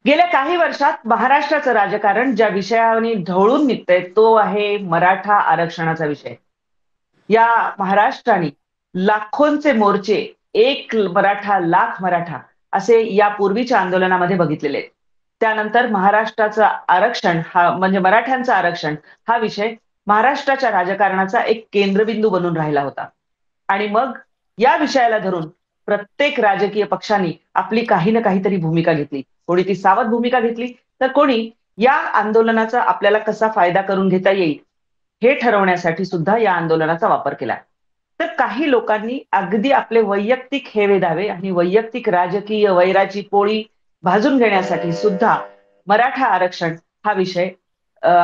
गेल्या काही वर्षात महाराष्ट्राचं राजकारण ज्या विषयाने ढवळून निघतंय तो आहे मराठा आरक्षणाचा विषय. या महाराष्ट्राने लाखोंचे मोर्चे, एक मराठा लाख मराठा असे या पूर्वीच्या आंदोलनामध्ये बघितलेले आहेत. त्यानंतर महाराष्ट्राचं आरक्षण हा म्हणजे मराठ्यांचं आरक्षण हा विषय महाराष्ट्राच्या राजकारणाचा एक केंद्रबिंदू बनून राहिला होता. आणि मग या विषयाला धरून प्रत्येक राजकीय पक्षाने आपली काही ना काहीतरी भूमिका घेतली. कोणी ती सावध भूमिका घेतली, तर कोणी या आंदोलनाचा आपल्याला कसा फायदा करून घेता येईल हे ठरवण्यासाठी सुद्धा या आंदोलनाचा वापर केला. तर काही लोकांनी अगदी आपले वैयक्तिक हेवे दावे आणि वैयक्तिक राजकीय वैराची पोळी भाजून घेण्यासाठी सुद्धा मराठा आरक्षण हा विषय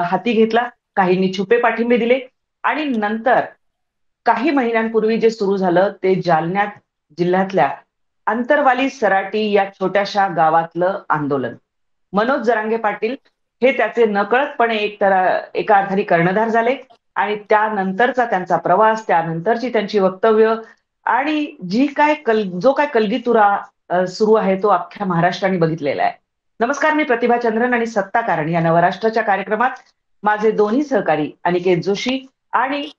हाती घेतला. काहींनी छुपे पाठिंबे दिले आणि नंतर काही महिन्यांपूर्वी जे सुरू झालं ते जालन्यात जिल्ह्यातल्या आंतरवाली सराटी या छोट्याशा गावातलं आंदोलन. मनोज जरांगे पाटील हे त्याचे नकळतपणे एका अर्थाने कर्णधार झाले आणि त्यानंतरचा त्यांचा प्रवास, त्यानंतरची त्यांची वक्तव्य आणि जो काय कलगीतुरा सुरू आहे तो अख्ख्या महाराष्ट्राने बघितलेला आहे. नमस्कार, मी प्रतिभा चंद्रन आणि सत्ता कारण या नवराष्ट्राच्या कार्यक्रमात माझे दोन्ही सहकारी अनिकेत जोशी आणि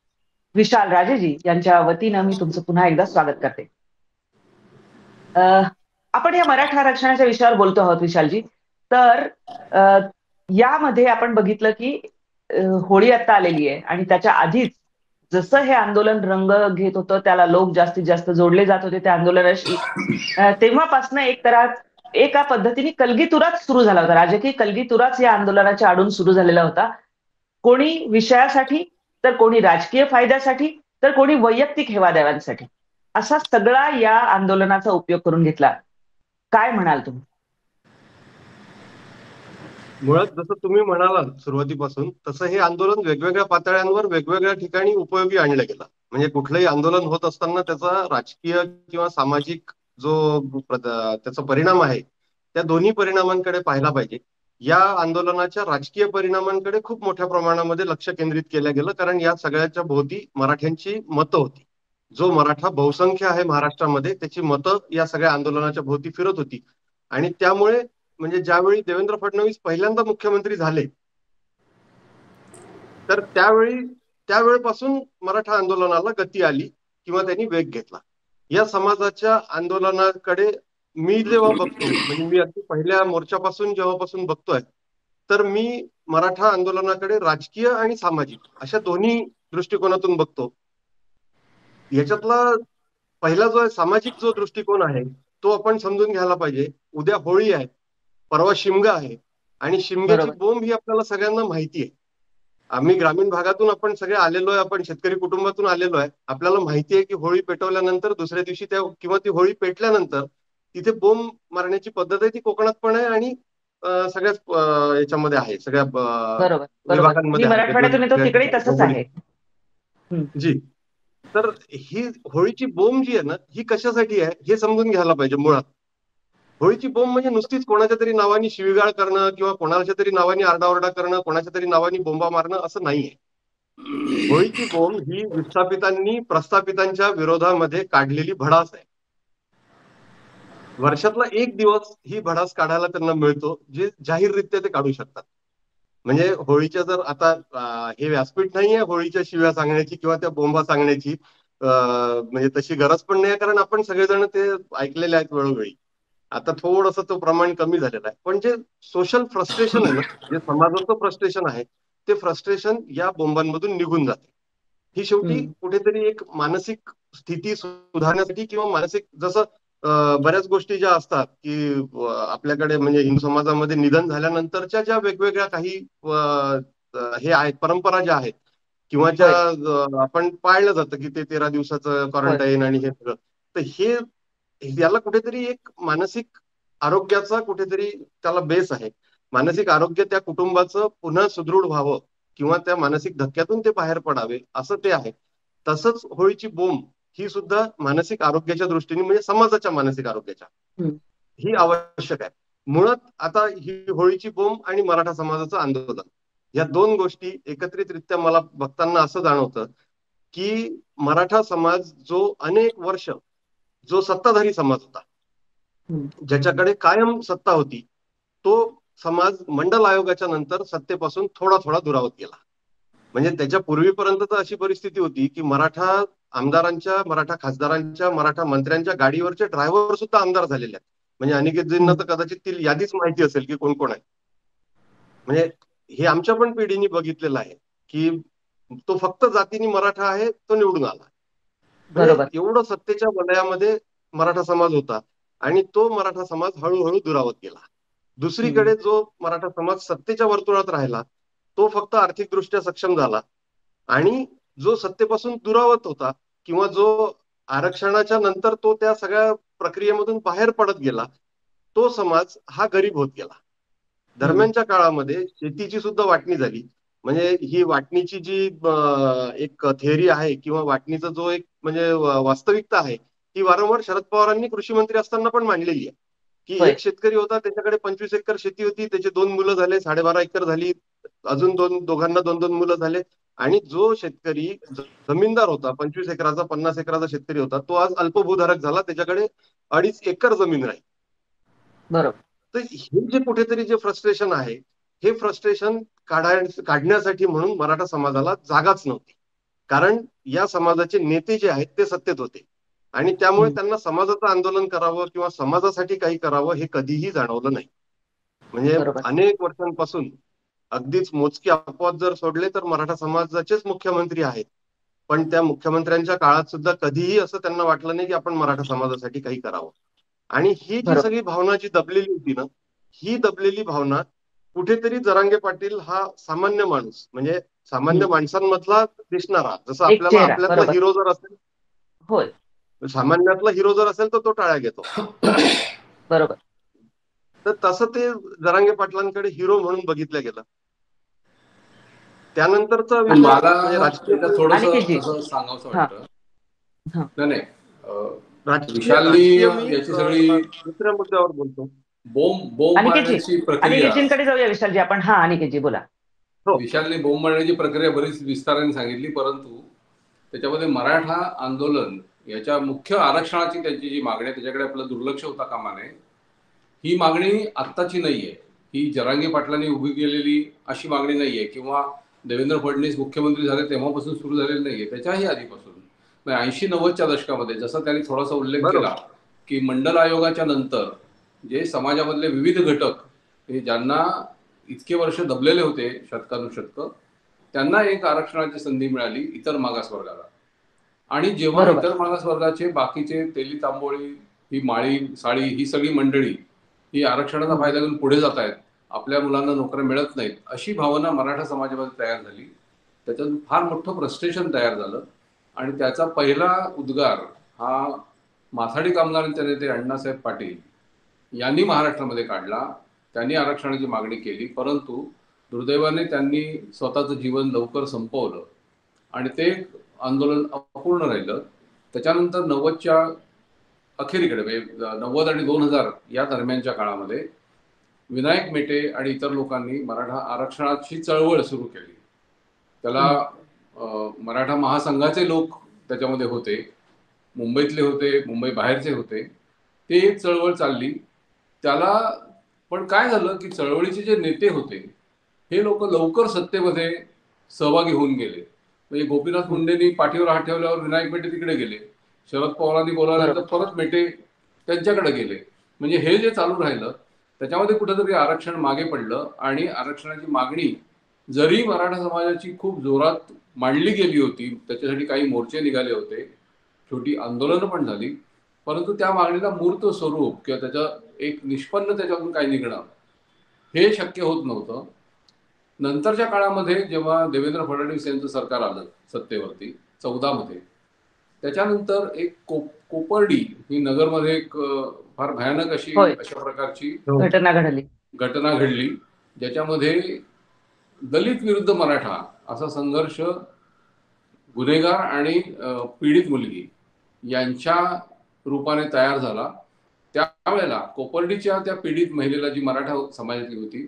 विशाल राजेजी यांच्या वतीनं मी तुमचं पुन्हा एकदा स्वागत करते. आपण या मराठा आरक्षणाच्या विषयावर बोलतो आहोत विशालजी. तर अ, यामध्ये आपण बघितलं की होळी आता आलेली आहे आणि त्याच्या आधीच जसं हे आंदोलन रंग घेत होतं त्याला लोक जास्तीत जास्त जोडले जात होते त्या आंदोलनाशी. तेव्हापासून एका पद्धतीने कलगीतुराच सुरू झाला होता. राजकीय कलगीतुराच या आंदोलनाच्या आडून सुरू झालेला होता. कोणी विषयासाठी, तर कोणी राजकीय फायद्यासाठी, तर कोणी वैयक्तिक हेवादेवांसाठी असा सगळा या आंदोलनाचा उपयोग करून घेतला. काय म्हणाल तुम्ही? मुळात जसं तुम्ही म्हणालात सुरुवातीपासून तसं हे आंदोलन वेगवेगळ्या पातळ्यांवर वेगवेगळ्या ठिकाणी उपयोगी आणलं गेलं. म्हणजे कुठलंही आंदोलन होत असताना त्याचा राजकीय किंवा सामाजिक त्याचा परिणाम आहे त्या दोन्ही परिणामांकडे पाहायला पाहिजे. या आंदोलनाच्या राजकीय परिणामांकडे खूप मोठ्या प्रमाणामध्ये लक्ष केंद्रित केलं गेलं, कारण या सगळ्याच्या भोवती मराठ्यांची मतं होती. जो मराठा बहुसंख्य आहे महाराष्ट्रामध्ये त्याची मतं या सगळ्या आंदोलनाच्या भोवती फिरत होती. आणि त्यामुळे म्हणजे ज्यावेळी देवेंद्र फडणवीस पहिल्यांदा मुख्यमंत्री झाले तर त्यावेळेपासून मराठा आंदोलनाला गती आली किंवा त्यांनी वेग घेतला. या समाजाच्या आंदोलनाकडे मी जेव्हा बघतो, म्हणजे मी अगदी पहिल्या मोर्चापासून जेव्हापासून बघतोय, तर मी मराठा आंदोलनाकडे राजकीय आणि सामाजिक अशा दोन्ही दृष्टिकोनातून बघतो. याच्यातला पहिला जो आहे सामाजिक जो दृष्टिकोन आहे तो आपण समजून घ्यायला पाहिजे. उद्या होळी आहे, परवा शिमगा आहे आणि शिमग्याची बरोबर. बोंब ही आपल्याला सगळ्यांना माहिती आहे. आम्ही ग्रामीण भागातून आपण सगळे आलेलो आहे, आपण शेतकरी कुटुंबातून आलेलो आहे. आपल्याला माहिती आहे की होळी पेटवल्यानंतर दुसऱ्या दिवशी किंवा ती होळी पेटल्यानंतर तिथे बोंब मारण्याची पद्धत आहे ती कोकणात पण आहे आणि सगळ्याच याच्यामध्ये आहे, सगळ्या बरोबर. बरोबर. मी विभागांमध्ये आहे मराठवाड्यातून येतो वेगवेगळ्या तिकडेही ठिकाणी तसंच भौगोलिक. आहे. हं. जी. तर ही होळीची बोंब जी आहे ना ही कशासाठी आहे हे समजून घ्यायला पाहिजे. मुळात होळीची बोंब म्हणजे नुसतीच कोणाच्या तरी नावाने शिवीगाळ करणं किंवा कोणाच्या तरी नावाने आरडाओरडा करणं, कोणाच्या तरी नावाने बोंबा मारणं असं नाहीये. होळीची बोंब ही विस्थापितांनी प्रस्थापितांच्या विरोधामध्ये काढलेली भडास आहे. वर्षातला एक दिवस ही भडास काढायला त्यांना मिळतो, जे जाहीररित्या ते काढू शकतात. म्हणजे होळीच्या जर आता हे व्यासपीठ नाहीये होळीच्या शिव्या सांगण्याची किंवा त्या बोंबा सांगण्याची. म्हणजे तशी गरज पण नाही, कारण आपण सगळेजण ते ऐकलेले आहेत वेळोवेळी. आता थोडंसं तो प्रमाण कमी झालेलं आहे, पण जे सोशल फ्रस्ट्रेशन आहे ना, जे समाजाचं फ्रस्ट्रेशन आहे, ते फ्रस्ट्रेशन या बोंबांमधून निघून जाते. ही शेवटी हं. कुठेतरी एक मानसिक स्थिती सुधारण्यासाठी किंवा मानसिक जसं बऱ्याच गोष्टी ज्या असतात की आपल्याकडे म्हणजे हिंदू समाजामध्ये निधन झाल्यानंतरच्या ज्या वेगवेगळ्या काही हे आहेत परंपरा ज्या आहेत किंवा ज्या होय. आपण पाळलं जातं की ते 13 दिवसाचं होय. क्वारंटाईन आणि हे सगळं. तर हे याला कुठेतरी एक मानसिक आरोग्याचा कुठेतरी त्याला बेस आहे. मानसिक आरोग्य त्या कुटुंबाचं पुन्हा सुदृढ व्हावं किंवा त्या मानसिक धक्क्यातून ते बाहेर पडावे असं ते आहे. तसंच होळीची बोंब ही सुद्धा मानसिक आरोग्याच्या दृष्टीने म्हणजे समाजाच्या मानसिक आरोग्याच्या हं. ही आवश्यक आहे. मुळात आता ही होळीची बोंब आणि मराठा समाजाचं आंदोलन या दोन गोष्टी एकत्रितरित्या मला बघताना असं जाणवतं की मराठा समाज जो अनेक वर्ष जो सत्ताधारी समाज होता, हं. ज्याच्याकडे कायम सत्ता होती, तो समाज मंडल आयोगाच्या नंतर सत्तेपासून थोडा थोडा दुरावत गेला. म्हणजे त्याच्या पूर्वीपर्यंत तर अशी परिस्थिती होती की मराठा आमदारांच्या, मराठा खासदारांच्या, मराठा मंत्र्यांच्या गाडीवरचे ड्रायव्हर सुद्धा आमदार झालेले आहेत. म्हणजे अनिकेतजींना तर कदाचित ती यादीच माहिती असेल की कोण कोण आहे. म्हणजे हे आमच्या पण पिढीने बघितलेलं आहे की तो फक्त जातीने मराठा आहे, तो निवडून आला. म्हणजे बरोबर. एवढं सत्तेच्या वलयामध्ये मराठा समाज होता आणि तो मराठा समाज हळूहळू दुरावत गेला. दुसरीकडे जो मराठा समाज सत्तेच्या वर्तुळात राहिला तो फक्त आर्थिकदृष्ट्या सक्षम झाला आणि जो सत्तेपासून दुरावत होता किंवा जो आरक्षणाच्या नंतर तो त्या सगळ्या प्रक्रियेमधून बाहेर पडत गेला, तो समाज हा गरीब होत गेला. दरम्यानच्या काळामध्ये शेतीची सुद्धा वाटणी झाली. म्हणजे ही वाटणीची जी एक थेअरी आहे किंवा वाटणीचा जो एक म्हणजे वास्तविकता आहे, ती वारंवार शरद पवारांनी कृषी मंत्री असताना पण मांडलेली आहे. की होय. एक शेतकरी होता, त्याच्याकडे 25 एकर शेती होती, त्याचे 2 मुलं झाले, 12.5 एकर झाली, अजून दोघांना 2-2 मुलं झाले. आणि जो शेतकरी जमीनदार होता, 25 एकराचा, 50 एकराचा शेतकरी होता, तो आज अल्पभूधारक झाला, त्याच्याकडे 2.5 एकर जमीन राहील. बरोबर. तर हे जे कुठेतरी जे फ्रस्ट्रेशन आहे, हे फ्रस्ट्रेशन काढण्यासाठी म्हणून मराठा समाजाला जागाच नव्हती. कारण या समाजाचे नेते जे आहेत ते सत्तेत होते आणि त्यामुळे त्यांना समाजाचं आंदोलन करावं किंवा समाजासाठी काही करावं हे कधीही जाणवलं नाही. म्हणजे बरोबर. अनेक वर्षांपासून अगदीच मोजके अपवाद जर सोडले तर मराठा समाजाचेच मुख्यमंत्री आहेत. पण त्या मुख्यमंत्र्यांच्या काळात सुद्धा कधीही असं त्यांना वाटलं नाही की आपण मराठा समाजासाठी काही करावं. आणि ही जी बरोबर. सगळी भावना जी दबलेली होती ना, ही दबलेली भावना कुठेतरी जरांगे पाटील हा सामान्य माणूस म्हणजे सामान्य माणसांमधला दिसणारा, जसं एक आपल्याला चेहरा. आपल्यातला बरोबर. हिरो जर असेल, होय. सामान्यातला हिरो जर असेल तर तो टाळ्या घेतो. बरोबर. तर तसं ते जरांगे पाटलांकडे हिरो म्हणून बघितलं गेलं. त्यानंतरचा पण विषय मला म्हणजे राजकीय याच्यात थोडस अनिकेतजी. असं सांगावंसं हा. वाटतं. हा. नाही नाही, राजकीय विशालनी राजकीय मी याची सगळी दुसऱ्या मुद्द्यावर बोलतो. बोंब अनिकेतजी. मारण्याची प्रक्रिया अनिकेतजींकडे जाऊया विशालजी आपण. हा, अनिकेतजी बोला. हो. विशालने बोंब मारण्याची प्रक्रिया बरीच विस्ताराने सांगितली, परंतु त्याच्यामध्ये मराठा आंदोलन याच्या मुख्य आरक्षणाची त्यांची जी मागणी आहे त्याच्याकडे आपलं दुर्लक्ष होता कामा नये. ही मागणी आत्ताची नाहीये, ही जरांगे पाटलांनी उभी केलेली अशी मागणी नाहीये किंवा देवेंद्र फडणवीस मुख्यमंत्री झाले तेव्हापासून सुरू झालेली नाहीये, त्याच्याही आधीपासून 80-90च्या दशकामध्ये जसं त्यांनी थोडासा उल्लेख केला बरोबर. की मंडल आयोगाच्या नंतर जे समाजामधले विविध घटक हे ज्यांना इतके वर्ष दबलेले होते शतकानुशतक, त्यांना एक आरक्षणाची संधी मिळाली इतर मागासवर्गाला. आणि जेव्हा बरोबर. इतर मागासवर्गाचे बाकीचे तेली तांबोळी, ही माळी साळी, ही सगळी मंडळी ही आरक्षणाचा फायदा घेऊन पुढे जात आहेत, आपल्या मुलांना नोकऱ्या मिळत नाहीत, अशी भावना मराठा समाजामध्ये तयार झाली. त्याच्यातून फार मोठं फ्रस्ट्रेशन तयार झालं आणि त्याचा पहिला उद्गार हा माथाडी कामगारांचे नेते अण्णासाहेब पाटील यांनी महाराष्ट्रामध्ये काढला. त्यांनी आरक्षणाची मागणी केली, परंतु दुर्दैवाने त्यांनी स्वतःचं जीवन लवकर संपवलं आणि ते आंदोलन अपूर्ण राहिलं. त्याच्यानंतर 90च्या अखेरीकडे म्हणजे 90 आणि 2000 या दरम्यानच्या काळामध्ये विनायक मेटे आणि इतर लोकांनी मराठा आरक्षणाची चळवळ सुरू केली. त्याला मराठा महासंघाचे लोक त्याच्यामध्ये होते, मुंबईतले होते, मुंबई बाहेरचे होते. ते एक चळवळ चालली. त्याला पण काय झालं की चळवळीचे जे नेते होते हे लोक लवकर सत्तेमध्ये सहभागी होऊन गेले. म्हणजे गोपीनाथ मुंडेंनी पाठीवर हात ठेवल्यावर विनायक मेटे तिकडे गेले, शरद पवारांनी बोलावल्यानंतर परत मेटे त्यांच्याकडे गेले. म्हणजे हे जे चालू राहिलं त्याच्यामध्ये कुठेतरी आरक्षण मागे पडलं आणि आरक्षणाची मागणी जरी मराठा समाजाची खूप जोरात मांडली गेली होती, त्याच्यासाठी काही मोर्चे निघाले होते, छोटी आंदोलनं पण झाली, परंतु त्या मागणीला मूर्त स्वरूप किंवा त्याचं एक निष्पन्न त्याच्यातून काही निघणं हे शक्य होत नव्हतं. नंतरच्या काळामध्ये जेव्हा देवेंद्र फडणवीस यांचं सरकार आलं सत्तेवरती 14 मध्ये, त्याच्यानंतर एक कोपर्डी ही नगरमध्ये एक फार भयानक अशा प्रकारची घटना घडली. घटना घडली, ज्याच्यामध्ये दलित विरुद्ध मराठा असा संघर्ष गुन्हेगार आणि पीडित मुलगी यांच्या रूपाने तयार झाला. त्यावेळेला कोपर्डीच्या त्या पीडित महिलेला, जी मराठा समाजातली होती,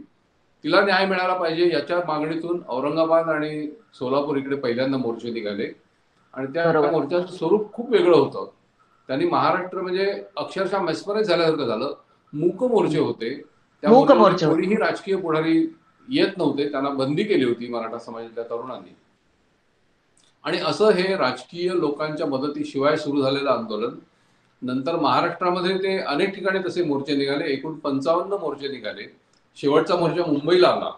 तिला न्याय मिळाला पाहिजे याच्या मागणीतून औरंगाबाद आणि सोलापूर इकडे पहिल्यांदा मोर्चे निघाले आणि त्या बरोबर. मोर्चाचं स्वरूप खूप वेगळं होतं. त्यांनी महाराष्ट्र म्हणजे अक्षरशः मेस्मराईज झाल्यासारखं झालं. मूक मोर्चे होते, त्या मूक मोर्चामध्ये मोर्चे होते. कोणीही राजकीय पुढारी येत नव्हते, त्यांना बंदी केली होती मराठा समाजातल्या तरुणांनी. आणि असं हे राजकीय लोकांच्या मदतीशिवाय सुरू झालेलं आंदोलन नंतर महाराष्ट्रामध्ये ते अनेक ठिकाणी तसे मोर्चे निघाले. एकूण 55 मोर्चे निघाले. शेवटचा मोर्चा मुंबईला आला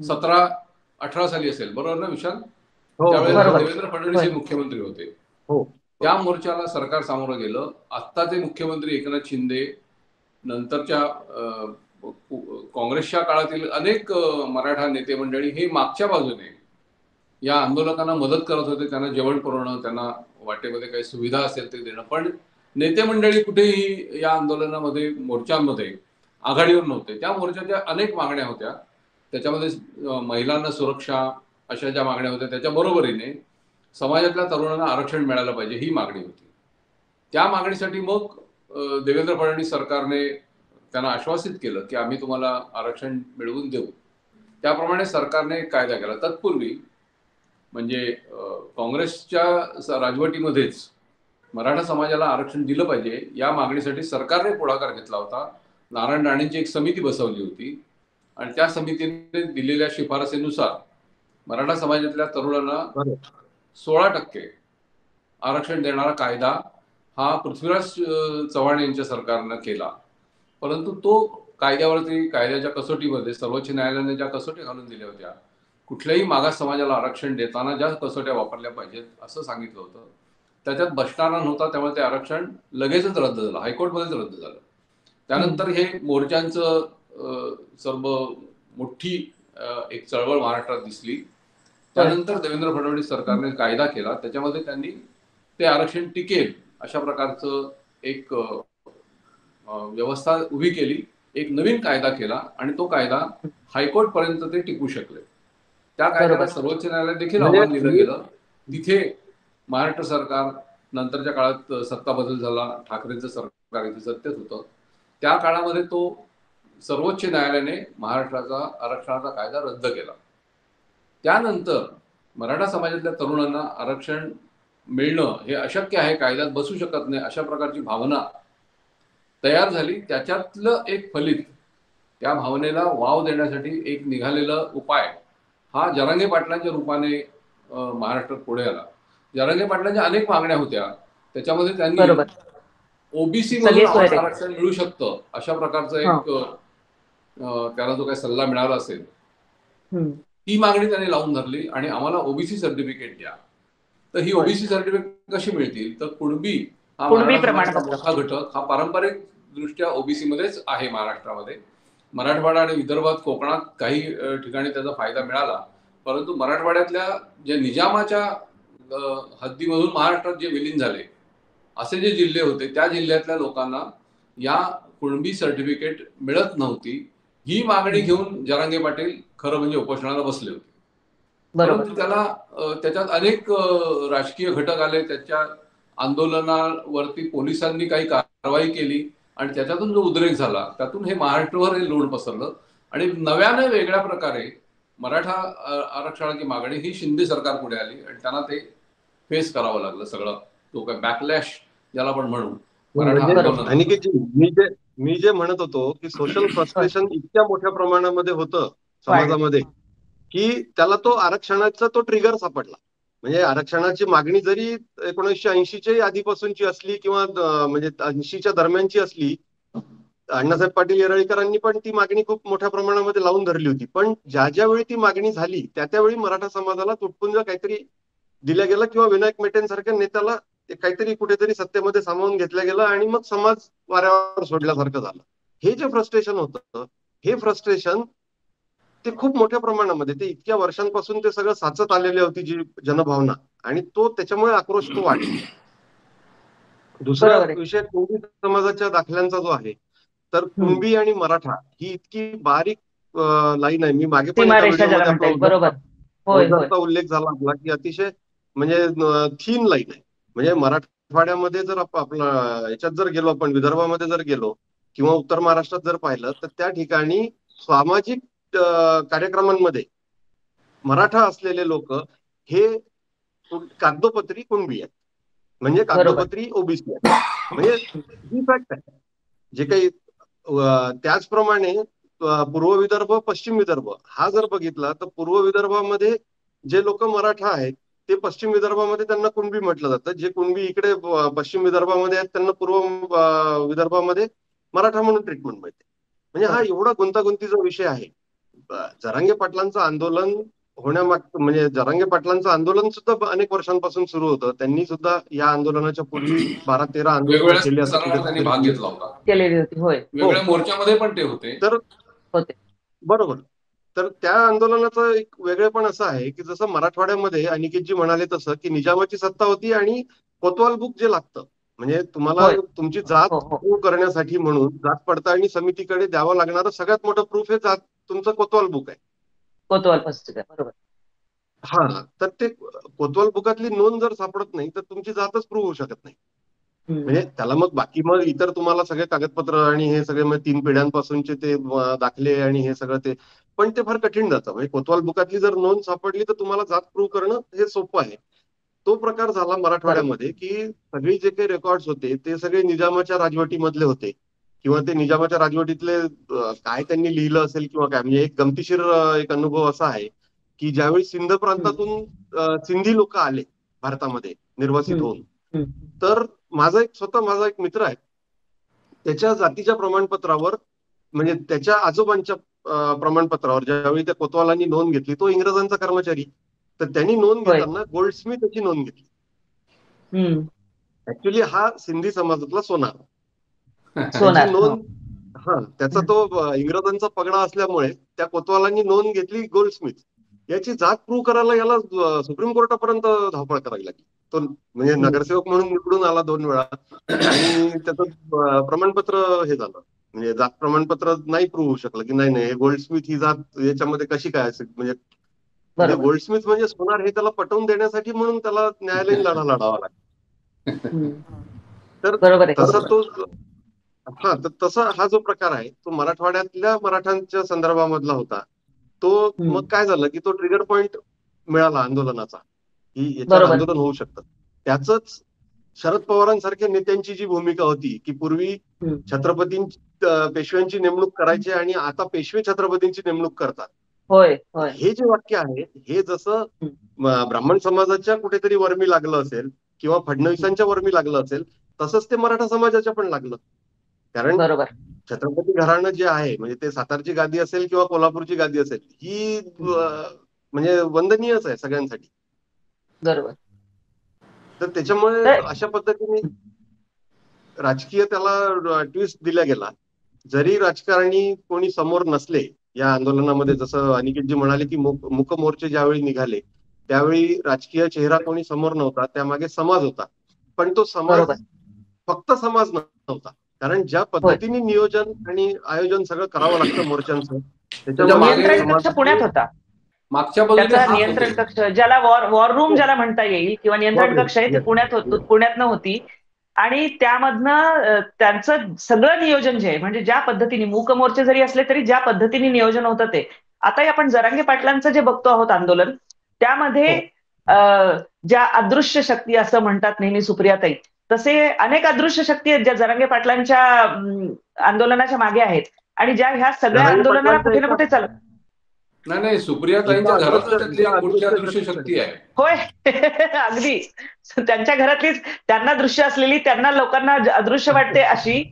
17-18 साली असेल, बरोबर ना विशाल? हो त्यावेळेला हो देवेंद्र फडणवीस हे मुख्यमंत्री होते. हो. त्या मोर्चाला सरकार सामोरं गेलं. आत्ताचे मुख्यमंत्री एकनाथ शिंदे, नंतरच्या काँग्रेसच्या काळातील अनेक मराठा नेते मंडळी हे मागच्या बाजूने या आंदोलकांना मदत करत होते. त्यांना जेवण पुरवणं, त्यांना वाटेमध्ये काही सुविधा असेल ते देणं. पण नेते मंडळी कुठेही या आंदोलनामध्ये, मोर्चांमध्ये आघाडीवर नव्हते. त्या मोर्चाच्या अनेक मागण्या होत्या. त्याच्यामध्ये महिलांना सुरक्षा अशा ज्या मागण्या होत्या, त्याच्या बरोबरीने समाजातल्या तरुणांना आरक्षण मिळालं पाहिजे ही मागणी होती. त्या मागणीसाठी मग देवेंद्र फडणवीस सरकारने त्यांना आश्वासित केलं की आम्ही तुम्हाला आरक्षण मिळवून देऊ. त्याप्रमाणे सरकारने कायदा केला. तत्पूर्वी म्हणजे काँग्रेसच्या राजवटीमध्येच मराठा समाजाला आरक्षण दिलं पाहिजे या मागणीसाठी सरकारने पुढाकार घेतला होता. नारायण राणेंची एक समिती बसवली होती आणि त्या समितीने दिलेल्या शिफारसीनुसार मराठा समाजातल्या तरुणांना 16% आरक्षण देणारा कायदा हा पृथ्वीराज चव्हाण यांच्या सरकारनं केला. परंतु तो कायद्यावरती, कायद्याच्या कसोटीमध्ये सर्वोच्च न्यायालयाने ज्या कसोटी घालून दिल्या होत्या, कुठल्याही मागास समाजाला आरक्षण देताना ज्या कसोट्या वापरल्या पाहिजेत असं सांगितलं होतं, त्याच्यात बसणारा नव्हता. त्यामुळे ते आरक्षण लगेचच रद्द झालं, हायकोर्टमध्येच रद्द झालं. त्यानंतर हे मोर्चांचं सर्व मोठी एक चळवळ महाराष्ट्रात दिसली. त्यानंतर देवेंद्र फडणवीस सरकारने कायदा केला. त्याच्यामध्ये त्यांनी ते आरक्षण टिकेल अशा प्रकारचं एक व्यवस्था उभी केली. एक नवीन कायदा केला आणि तो कायदा हायकोर्ट पर्यंत ते टिकू शकले. त्या कायद्याला सर्वोच्च न्यायालयात देखील आव्हान दिलं गेलं. तिथे महाराष्ट्र सरकार, नंतरच्या काळात सत्ता बदल झाला, ठाकरेंचं सरकार इथे सत्तेत होतं, त्या काळामध्ये तो सर्वोच्च न्यायालयाने महाराष्ट्राचा आरक्षणाचा कायदा रद्द केला. त्यानंतर मराठा समाजातल्या तरुणांना आरक्षण मिळणं हे अशक्य आहे, कायद्यात बसू शकत नाही, अशा प्रकारची भावना तयार झाली. त्याच्यातलं एक फलित, त्या भावनेला वाव देण्यासाठी एक निघालेला उपाय हा जरांगे पाटलांच्या रूपाने महाराष्ट्रात पुढे आला. जरांगे पाटलांच्या अनेक मागण्या होत्या. त्याच्यामध्ये त्यांनी ओबीसी मधून आम्हाला आरक्षण मिळू शकतं अशा प्रकारचा एक त्याला जो काही सल्ला मिळाला असेल ती मागणी त्यांनी लावून धरली आणि आम्हाला ओबीसी सर्टिफिकेट द्या. तर ही ओबीसी सर्टिफिकेट कशी मिळतील? तर कुणबी हा मराठा मोठा घटक हा पारंपरिक दृष्ट्या ओबीसी मध्येच आहे महाराष्ट्रामध्ये. मराठवाडा आणि विदर्भात, कोकणात काही ठिकाणी त्याचा फायदा मिळाला, परंतु मराठवाड्यातल्या जे निजामाच्या हद्दीमधून महाराष्ट्रात जे विलीन झाले असे जे जिल्हे होते, त्या जिल्ह्यातल्या लोकांना या कुणबी सर्टिफिकेट मिळत नव्हती. ही मागणी घेऊन जरांगे पाटील खरं म्हणजे उपोषणाला बसले होते. परंतु त्याच्यात अनेक राजकीय घटक आले. त्याच्या आंदोलनावरती पोलिसांनी काही कारवाई केली आणि त्याच्यातून जो उद्रेक झाला त्यातून हे महाराष्ट्रावर हे लोड पसरलं आणि नव्याने वेगळ्या प्रकारे मराठा आरक्षणाची मागणी ही शिंदे सरकार पुढे आली आणि त्यांना ते फेस करावं लागलं सगळं. तो काय बॅकलॅश ज्याला आपण म्हणू मराठा. आणि मी जे म्हणत होतो की सोशल फ्रस्ट्रेशन इतक्या मोठ्या प्रमाणामध्ये होतं समाजामध्ये की त्याला तो आरक्षणाचा तो ट्रिगर सापडला. म्हणजे आरक्षणाची मागणी जरी 1980च्या आधीपासूनची असली किंवा म्हणजे 80च्या दरम्यानची असली, अण्णासाहेब पाटील येरळीकरांनी पण ती मागणी खूप मोठ्या प्रमाणामध्ये लावून धरली होती. पण ज्यावेळी ती मागणी झाली त्यावेळी मराठा समाजाला तुटपुंज काहीतरी दिलं गेलं किंवा विनायक मेटेंसारख्या नेत्याला काहीतरी कुठेतरी सत्तेमध्ये सामावून घेतलं गेलं आणि मग समाज वाऱ्यावर सोडल्यासारखं झालं. हे जे फ्रस्ट्रेशन होतं, हे फ्रस्ट्रेशन ते खूप मोठ्या प्रमाणामध्ये, ते इतक्या वर्षांपासून ते सगळं साचत आलेली होती जी जनभावना, आणि तो त्याच्यामुळे आक्रोश तो वाढला. दुसरा विषय कुणबी समाजाच्या दाखल्यांचा जो आहे, तर कुणबी आणि मराठा ही इतकी बारीक लाईन आहे. मी मागे पण एका व्हिडिओमध्ये आपला उल्लेख झाला आपला की अतिशय म्हणजे थीन लाईन आहे. म्हणजे मराठवाड्यामध्ये जर आपला याच्यात जर गेलो आपण, विदर्भामध्ये जर गेलो किंवा उत्तर महाराष्ट्रात जर पाहिलं तर त्या ठिकाणी सामाजिक कार्यक्रमांमध्ये मराठा असलेले लोक हे कागदोपत्री कुणबी आहेत, म्हणजे कागदोपत्री ओबीसी आहेत. म्हणजे ही फॅक्ट आहे. जे काही त्याचप्रमाणे पूर्व विदर्भ, पश्चिम विदर्भ हा जर बघितला तर पूर्व विदर्भामध्ये जे लोक मराठा आहेत ते पश्चिम विदर्भामध्ये त्यांना कुणबी म्हटलं जातं. जे कुणबी इकडे पश्चिम विदर्भामध्ये आहेत त्यांना पूर्व विदर्भामध्ये मराठा म्हणून ट्रीटमेंट मिळते. म्हणजे हा एवढा गुंतागुंतीचा विषय आहे. जरांगे पाटलांचं आंदोलन होण्यामाग म्हणजे जरांगे पाटलांचं आंदोलन सुद्धा अनेक वर्षांपासून सुरू होतं. त्यांनी सुद्धा या आंदोलनाच्या पूर्वी 12-13 आंदोलनं केली वेगवेगळ्या असं सणावर त्यांनी कुठेतरी भाग घेतला होता. केलेली होती. होय. वेगवेगळ्या मोर्चामध्ये पण ते होते. तर होते. बरोबर. तर त्या आंदोलनाचं एक वेगळेपण असं आहे की जसं मराठवाड्यामध्ये अनिकेतजी म्हणाले तसं की निजामाची सत्ता होती आणि कोतवाल बुक जे लागतं म्हणजे तुम्हाला होय. तुमची जात हो हो प्रूव्ह करण्यासाठी म्हणून जात पडताळणी समितीकडे द्यावं लागणारं सगळ्यात मोठं प्रूफ हे जात तुमचं कोतवाल बुक आहे. कोतवाल पुस्तिका बरोबर. हा तर ते कोतवाल बुकातली नोंद जर सापडत नाही तर तुमची जातच प्रूव्ह होऊ शकत नाही. म्हणजे त्याला मग इतर तुम्हाला सगळे कागदपत्र आणि हे सगळे मग 3 पिढ्यांपासूनचे ते दाखले आणि हे सगळं ते पण ते फार कठीण जातं. म्हणजे कोतवाल बुकातली जर नोंद सापडली तर तुम्हाला जात प्रूव्ह करणं हे सोपं आहे. तो प्रकार झाला बरोबर. मराठवाड्यामध्ये की सगळी जे काही रेकॉर्ड्स होते ते सगळे निजामाच्या राजवटीमधले होते किंवा ते निजामाच्या राजवटीतले काय त्यांनी लिहिलं असेल किंवा काय म्हणजे एक गमतीशीर एक अनुभव असा आहे की ज्यावेळी सिंध प्रांतातून सिंधी लोक आले भारतामध्ये निर्वासित होऊन तर माझा एक मित्र आहे त्याच्या जातीच्या प्रमाणपत्रावर म्हणजे त्याच्या आजोबांच्या प्रमाणपत्रावर ज्यावेळी त्या कोतवालांनी नोंद घेतली तो इंग्रजांचा कर्मचारी तर त्यांनी नोंद होय. घेताना गोल्डस्मिथ याची नोंद घेतली. ऍक्च्युली हा सिंधी समाजातला सोनार त्याची सोनार. हो. नोंद त्याचा तो इंग्रजांचा पगडा असल्यामुळे त्या कोतवालांनी नोंद घेतली गोल्डस्मिथ याची जात प्रूव्ह करायला याला सुप्रीम कोर्टापर्यंत धावपळ करावी लागली. तो म्हणजे नगरसेवक म्हणून निवडून आला 2 वेळा आणि त्याचं प्रमाणपत्र हे झालं म्हणजे जात प्रमाणपत्र नाही प्रूव्ह होऊ शकलं की नाही हे गोल्डस्मिथ ही जात याच्यामध्ये कशी काय असेल म्हणजे बरोबर. गोल्डस्मिथ म्हणजे सोनार हे त्याला पटवून देण्यासाठी म्हणून त्याला न्यायालयीन लढा लढावा लागला. तर बरोबर आहे. तसा तो तर तसा हा जो प्रकार आहे तो मराठवाड्यातल्या मराठ्यांच्या संदर्भामधला होता. तो मग काय झालं की तो ट्रिगर पॉइंट मिळाला आंदोलनाचा की याच्यावर बरोबर. आंदोलन होऊ शकतं. त्याच शरद पवारांसारख्या नेत्यांची जी भूमिका होती की पूर्वी पेशव्यांची नेमणूक करायची आणि आता पेशवे छत्रपतींची नेमणूक करतात. होय होय. हे जे वाक्य आहे हे जसं ब्राह्मण समाजाच्या कुठेतरी वर्मी लागलं असेल किंवा फडणवीसांच्या वर्मी लागलं असेल तसंच ते मराठा समाजाच्या पण लागलं. कारण बरोबर. छत्रपती घराणं जे आहे म्हणजे ते सातारची गादी असेल किंवा कोल्हापूरची गादी असेल ही म्हणजे वंदनीयच आहे सगळ्यांसाठी. बरोबर. तर त्याच्यामुळे अशा पद्धतीने राजकीय त्याला ट्विस्ट दिला गेला. जरी राजकारणी कोणी समोर नसले या आंदोलनामध्ये जसं अनिकेतजी म्हणाले की मूक मोर्चे ज्यावेळी निघाले त्यावेळी राजकीय चेहरा कोणी समोर नव्हता त्यामागे समाज होता. पण तो समाज फक्त समाज नव्हता कारण ज्या पद्धतीने नियोजन आणि आयोजन सगळं करावं लागतं मोर्चांचं नियंत्रण कक्ष पुण्यात होता. मागच्या त्याचा नियंत्रण कक्ष ज्याला वॉर रूम ज्याला म्हणता येईल किंवा नियंत्रण कक्ष आहे ते पुण्यातनं होती आणि त्यामधनं त्यांचं सगळं नियोजन जे आहे म्हणजे ज्या पद्धतीने मूक मोर्चे जरी असले तरी ज्या पद्धतीने नियोजन होतं ते आता आपण जरांगे पाटलांचं जे बघतो आहोत आंदोलन त्यामध्ये ज्या अदृश्य शक्ती असं म्हणतात नेहमी सुप्रियाताई तसे अनेक अदृश्य शक्ती आहेत ज्या जरांगे पाटलांच्या आंदोलनाच्या मागे आहेत आणि ज्या ह्या सगळ्या आंदोलनाला कुठे ना कुठे चालत नाही सुप्रियाताईंच्या घरातच त्यातली एक मोठी अदृश्य शक्ती आहे. होय अगदी त्यांच्या घरातलीच त्यांना दृश्य असलेली त्यांना लोकांना अदृश्य वाटते अशी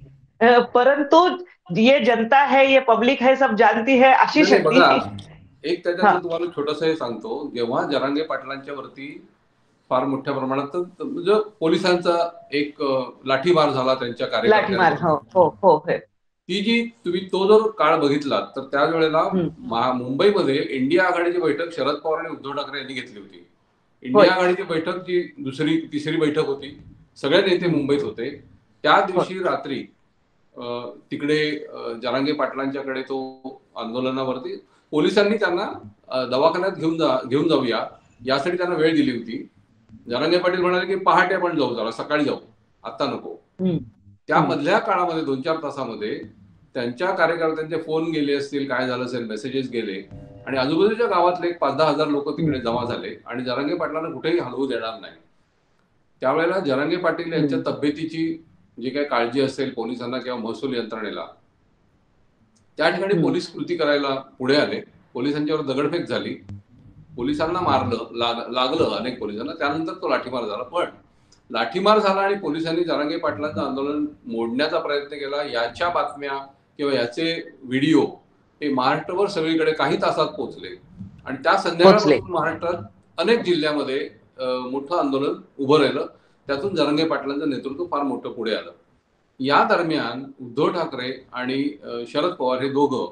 परंतु ये जनता है ये पब्लिक है सब जानती है अशी शक्ती. एक त्याच्यातलं तुम्हाला छोटस हे सांगतो जेव्हा जरांगे पाटलांच्या वरती फार मोठ्या प्रमाणात म्हणजे पोलिसांचा एक लाठीमार झाला त्यांच्या कार्यकर्त्यांवर ती जी तुम्ही तो जर काळ बघितला तर त्यावेळेला मुंबईमध्ये इंडिया आघाडीची बैठक शरद पवार आणि उद्धव ठाकरे यांनी घेतली होती. इंडिया आघाडीची बैठक जी तिसरी बैठक होती सगळे नेते मुंबईत होते. त्या दिवशी रात्री तिकडे जरांगे पाटलांच्याकडे तो आंदोलनावरती पोलिसांनी त्यांना दवाखान्यात घेऊन जाऊया यासाठी त्यांना वेळ दिली होती. जरांगे पाटील म्हणाले की पहाटे आपण जाऊ जरा सकाळी जाऊ आता नको. त्या मधल्या काळामध्ये 2-4 तासामध्ये त्यांच्या कार्यकर्त्यांचे फोन गेले असतील काय झालं असेल मेसेजेस गेले आणि आजूबाजूच्या गावातले 5-10 हजार लोक तिकडे जमा झाले आणि जरांगे पाटलांना कुठेही हलवू देणार नाही. त्यावेळेला जरांगे पाटील यांच्या तब्येतीची जी काही काळजी असेल पोलिसांना किंवा महसूल यंत्रणेला त्या ठिकाणी पोलीस कृती करायला पुढे आले, पोलिसांच्यावर दगडफेक झाली, पोलिसांना मारलं, लागलं अनेक पोलिसांना, त्यानंतर तो लाठीमार झाला. पण लाठीमार झाला आणि पोलिसांनी जरांगे पाटलांचं आंदोलन मोडण्याचा प्रयत्न केला, याच्या बातम्या किंवा याचे व्हिडिओ हे महाराष्ट्रभर सगळीकडे काही तासात पोहोचले आणि त्या संध्याकाळपासून महाराष्ट्रात अनेक जिल्ह्यामध्ये मोठं आंदोलन उभं राहिलं. त्यातून जरांगे पाटलांचं नेतृत्व फार मोठं पुढे आलं. या दरम्यान उद्धव ठाकरे आणि शरद पवार हे दोघं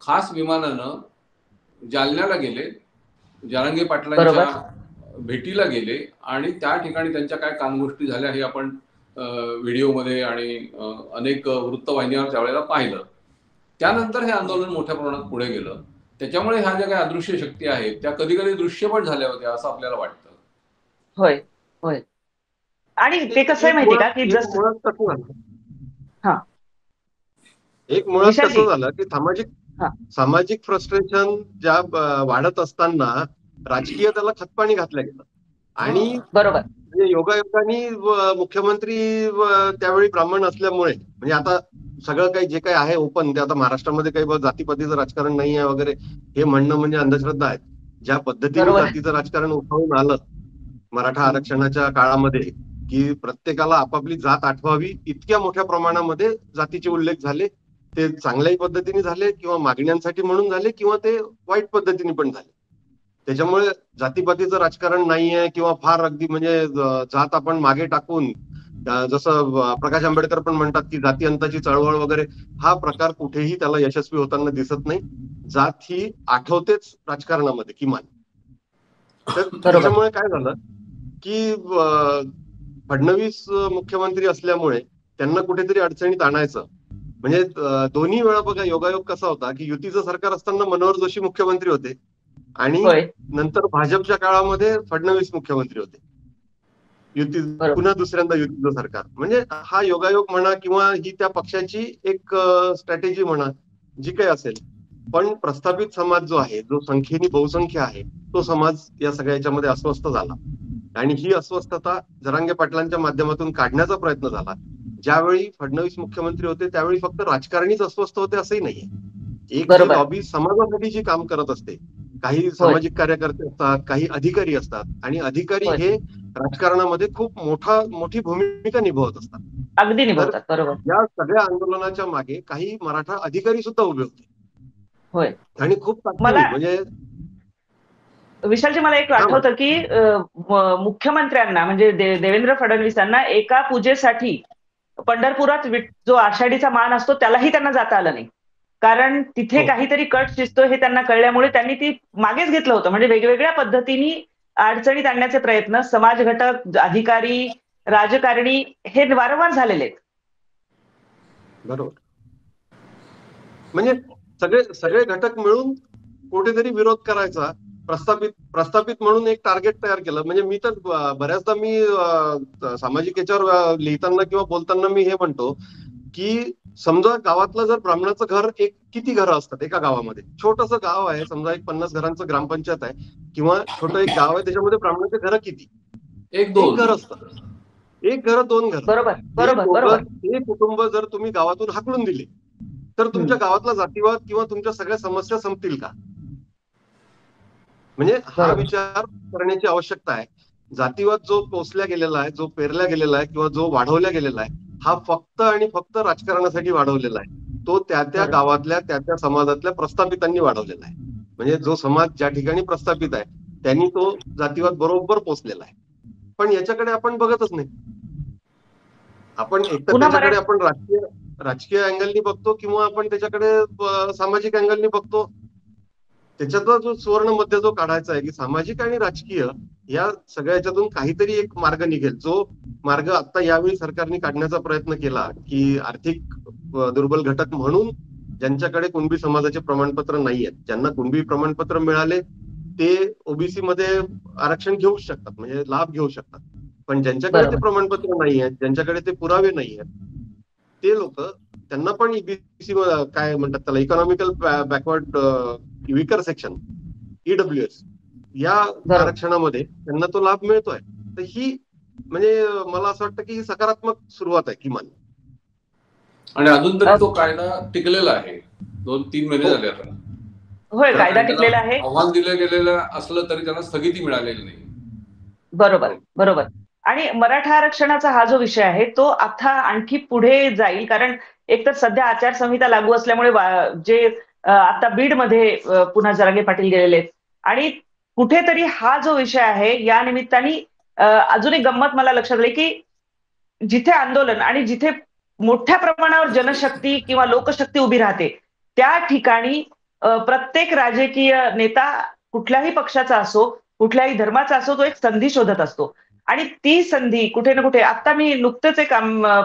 खास विमानानं जालन्याला गेले, जरांगे पाटलांच्या भेटीला गेले आणि त्या ठिकाणी त्यांच्या काय कानगोष्टी झाल्या हे आपण व्हिडिओमध्ये आणि अनेक वृत्तवाहिन्यांवर त्यावेळेला पाहिलं. त्यानंतर हे आंदोलन मोठ्या प्रमाणात पुढे गेलं. त्याच्यामुळे ह्या ज्या काही अदृश्य शक्ती आहेत त्या कधी कधी दृश्य पण झाल्या होत्या असं आपल्याला वाटतं. होय होय. आणि ते कसं आहे माहिती का की एक मुळात कसं झालं की सामाजिक फ्रस्ट्रेशन ज्या वाढत असताना राजकीय त्याला खतपाणी घातलं गेलं आणि बरोबर योगायोगाने मुख्यमंत्री त्यावेळी ब्राह्मण असल्यामुळे म्हणजे आता सगळं काही जे काही आहे ओपन ते आता महाराष्ट्रामध्ये काही जातीपातीचं राजकारण नाही आहे वगैरे हे म्हणणं म्हणजे अंधश्रद्धा आहे. ज्या पद्धतीने जातीचं राजकारण उठवून आलं मराठा आरक्षणाच्या काळामध्ये की प्रत्येकाला आपापली जात आठवावी इतक्या मोठ्या प्रमाणामध्ये जातीचे उल्लेख झाले. ते चांगल्याही पद्धतीने झाले किंवा मागण्यांसाठी म्हणून झाले किंवा ते वाईट पद्धतीने पण झाले. त्याच्यामुळे जातीपातीचं राजकारण नाहीये किंवा फार अगदी म्हणजे जात आपण मागे टाकून जसं प्रकाश आंबेडकर पण म्हणतात की जाती अंताची चळवळ वगैरे हा प्रकार कुठेही त्याला यशस्वी होताना दिसत नाही. जात ही आठवतेच राजकारणामध्ये किमान. तर त्याच्यामुळे काय झालं की फडणवीस मुख्यमंत्री असल्यामुळे त्यांना कुठेतरी अडचणीत आणायचं म्हणजे दोन्ही वेळा बघा योगायोग कसा होता की युतीचं सरकार असताना मनोहर जोशी मुख्यमंत्री होते आणि नंतर भाजपच्या काळामध्ये फडणवीस मुख्यमंत्री होते. युती पुन्हा दुसऱ्यांदा युतीचं सरकार म्हणजे हा योगायोग म्हणा किंवा ही त्या पक्षाची एक स्ट्रॅटेजी म्हणा जी काही असेल. पण प्रस्थापित समाज जो आहे जो संख्येने बहुसंख्य आहे तो समाज या सगळ्याच्यामध्ये अस्वस्थ झाला आणि ही अस्वस्थता जरांगे पाटलांच्या माध्यमातून काढण्याचा प्रयत्न झाला. ज्यावेळी फडणवीस मुख्यमंत्री होते त्यावेळी फक्त राजकारणीच अस्वस्थ होते असंही नाहीये. एक लॉबी समाजासाठी जी काम करत असते काही सामाजिक कार्यकर्ते असतात काही अधिकारी असतात आणि अधिकारी हे राजकारणामध्ये खूप मोठी भूमिका निभावत असतात. अगदी निभावतात. बरोबर. या सगळ्या आंदोलनाच्या मागे काही मराठा अधिकारी सुद्धा उभे होते. होय. आणि खूप म्हणजे विशालजी मला एक आठवतं की मुख्यमंत्र्यांना म्हणजे देवेंद्र फडणवीसांना एका पूजेसाठी पंढरपुरात जो आषाढीचा मान असतो त्यालाही त्यांना जाता आलं नाही. कारण तिथे काहीतरी कट शिजतो हे त्यांना कळल्यामुळे त्यांनी ती मागेच घेतलं होतं. म्हणजे वेगवेगळ्या पद्धतीने अडचणीत आणण्याचे प्रयत्न समाज घटक अधिकारी राजकारणी हे वारंवार झालेले आहेत. बरोबर. म्हणजे सगळे घटक मिळून कुठेतरी विरोध करायचा प्रस्थापित म्हणून एक टार्गेट तयार केलं. म्हणजे मी तर बऱ्याचदा मी सामाजिक याच्यावर लिहिताना किंवा बोलताना मी हे म्हणतो की समजा गावातलं जर ब्राह्मणाचं घर एक किती घरं असतात एका गावामध्ये छोटंसं गाव आहे समजा एक 50 घरांचं ग्रामपंचायत आहे किंवा छोटं एक गाव आहे त्याच्यामध्ये ब्राह्मणाचे घरं किती एक घर असतात. एक घर दोन घर. बरोबर. हे कुटुंब जर तुम्ही गावातून हाकलून दिले तर तुमच्या गावातला जातीवाद किंवा तुमच्या सगळ्या समस्या संपतील का? म्हणजे हा विचार करण्याची आवश्यकता आहे. जातीवाद जो पोसल्या गेलेला आहे जो पेरल्या गेलेला आहे किंवा जो वाढवल्या गेलेला आहे हा फक्त आणि फक्त राजकारणासाठी वाढवलेला आहे. तो त्या गावातल्या त्या समाजातल्या प्रस्थापितांनी वाढवलेला आहे. म्हणजे जो समाज ज्या ठिकाणी प्रस्थापित आहे त्यांनी तो जातीवाद बरोबर पोसलेला आहे. पण याच्याकडे आपण बघतच नाही. आपण एकतर त्याच्याकडे आपण राजकीय अँगलनी बघतो किंवा आपण त्याच्याकडे सामाजिक अँगलनी बघतो. त्याच्यातला जो सुवर्ण मध्य जो काढायचा आहे की सामाजिक आणि राजकीय या सगळ्या याच्यातून काहीतरी एक मार्ग निघेल. जो मार्ग आता यावेळी सरकारने काढण्याचा प्रयत्न केला की आर्थिक दुर्बल घटक म्हणून ज्यांच्याकडे कुणबी समाजाचे प्रमाणपत्र नाही आहेत ज्यांना कुणबी प्रमाणपत्र मिळाले ते ओबीसी मध्ये आरक्षण घेऊ शकतात म्हणजे लाभ घेऊ शकतात. पण ज्यांच्याकडे ते प्रमाणपत्र नाही आहेत ज्यांच्याकडे ते पुरावे नाही आहेत ते लोक त्यांना पण ईबीसी काय म्हणतात त्याला economical backward weaker section EWS या आरक्षणामध्ये त्यांना तो लाभ मिळतोय. तर ही म्हणजे मला असं वाटतं की ही सकारात्मक सुरुवात आहे किमान. आणि अजून तरी तो कायदा टिकलेला आहे. 2-3 महिने हो. झाले आता. होय, तर कायदा त्यांना टिकलेला आहे. आव्हान दिलं गेलेलं असलं तरी त्यांना स्थगिती मिळालेली नाही. बरोबर, हो. बरोबर. आणि मराठा आरक्षणाचा हा जो विषय आहे, तो आता आणखी पुढे जाईल. कारण एकतर सध्या आचारसंहिता लागू असल्यामुळे जे आता बीडमध्ये पुन्हा जरांगे पाटील गेलेले आहेत आणि कुठेतरी हा जो विषय आहे, या निमित्ताने अजून एक गंमत मला लक्षात आली, की जिथे आंदोलन आणि जिथे मोठ्या प्रमाणावर जनशक्ती किंवा लोकशक्ती उभी राहते, त्या ठिकाणी प्रत्येक राजकीय नेता कुठल्याही पक्षाचा असो, कुठल्याही धर्माचा असो, तो एक संधी शोधत असतो. आणि ती संधी कुठे ना कुठे आता मी नुकतंच एक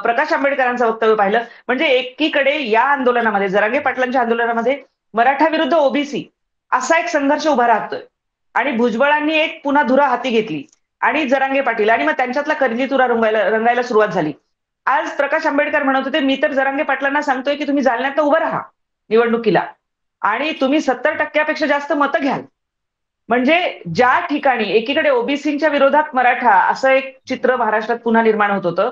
प्रकाश आंबेडकरांचं वक्तव्य पाहिलं. म्हणजे एकीकडे या आंदोलनामध्ये, जरांगे पाटलांच्या आंदोलनामध्ये मराठा विरुद्ध ओबीसी असा एक संघर्ष उभा राहतोय. आणि भुजबळांनी एक पुन्हा धुरा हाती घेतली आणि जरांगे पाटील आणि मग त्यांच्यातला करली तुरा रंगायला सुरुवात झाली. आज प्रकाश आंबेडकर म्हणत होते, "मी तर जरांगे पाटलांना सांगतोय, की तुम्ही जालन्यात उभं राहा निवडणुकीला आणि तुम्ही 70% जास्त मतं घ्याल." म्हणजे ज्या ठिकाणी एकीकडे ओबीसीच्या विरोधात मराठा असं एक चित्र महाराष्ट्रात पुन्हा निर्माण होत होतं.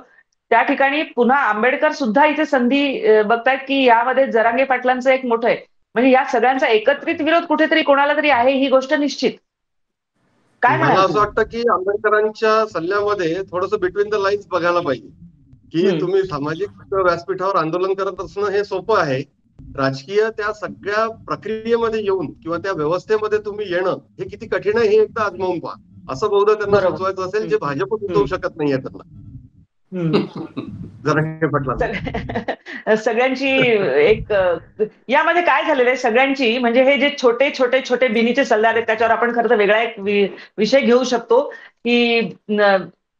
त्या ठिकाणी पुन्हा आंबेडकर सुद्धा इथे संधी बघतायत, की यामध्ये जरांगे पाटलांचं एक मोठं आहे. म्हणजे या सगळ्यांचा एकत्रित विरोध कुठेतरी कोणाला तरी आहे ही गोष्ट निश्चित. काय मला म्हणाल असं तुम्ही? वाटतं की आंबेडकरांच्या सल्ल्यामध्ये थोडंसं बिटवीन द लाईन्स बघायला पाहिजे, की हं. तुम्ही सामाजिक व्यासपीठावर आंदोलन करत असणं हे सोपं आहे. राजकीय त्या सगळ्या प्रक्रियेमध्ये येऊन किंवा त्या व्यवस्थेमध्ये तुम्ही येणं हे किती कठीण आहे हे एकदा आजमावून पहा. असं बहुधा त्यांना बरोबर. सुचवायचं असेल, हं, जे भाजप सुचवू हं, शकत नाहीये त्यांना, हं. जरांगे पाटलांना. सगळ्यांची एक यामध्ये काय झालेलं आहे सगळ्यांची म्हणजे हे जे छोटे बिनीचे सल्लार आहेत त्याच्यावर आपण खरं तर वेगळा एक विषय घेऊ शकतो, की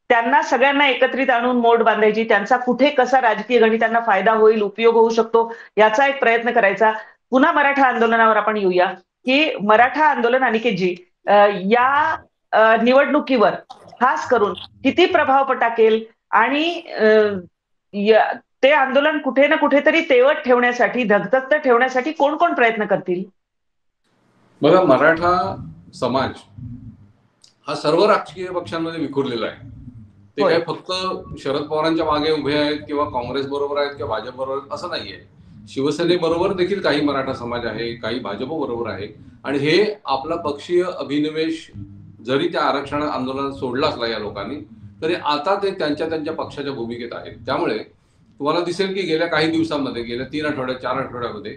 त्यांना सगळ्यांना एकत्रित आणून मोड बांधायची, त्यांचा कुठे कसा राजकीय गणितांना फायदा होईल, उपयोग होऊ शकतो, याचा एक प्रयत्न करायचा. पुन्हा मराठा आंदोलनावर आपण येऊया, की मराठा आंदोलन अनिकेतजी या निवडणुकीवर खास करून किती प्रभाव टाकेल आणि ते आंदोलन कुठे ना कुठेतरी तेवत ठेवण्यासाठी, धगधगतं ठेवण्यासाठी कोण प्रयत्न करतील? बघा, मराठा समाज हा सर्व राजकीय पक्षांमध्ये विखुरलेला आहे. ते होय. काय फक्त शरद पवारांच्या मागे उभे आहेत किंवा काँग्रेस बरोबर आहेत किंवा भाजप बरोबर असं नाहीये. शिवसेनेबरोबर देखील काही मराठा समाज आहे, काही भाजप बरोबर आहे. आणि हे आपला पक्षीय अभिनिवेश जरी त्या आरक्षण आंदोलनात सोडला असला या लोकांनी, तरी आता ते त्यांच्या पक्षाच्या भूमिकेत आहेत. त्यामुळे तुम्हाला दिसेल की गेल्या काही दिवसांमध्ये, गेल्या 3 आठवड्यात, 4 आठवड्यामध्ये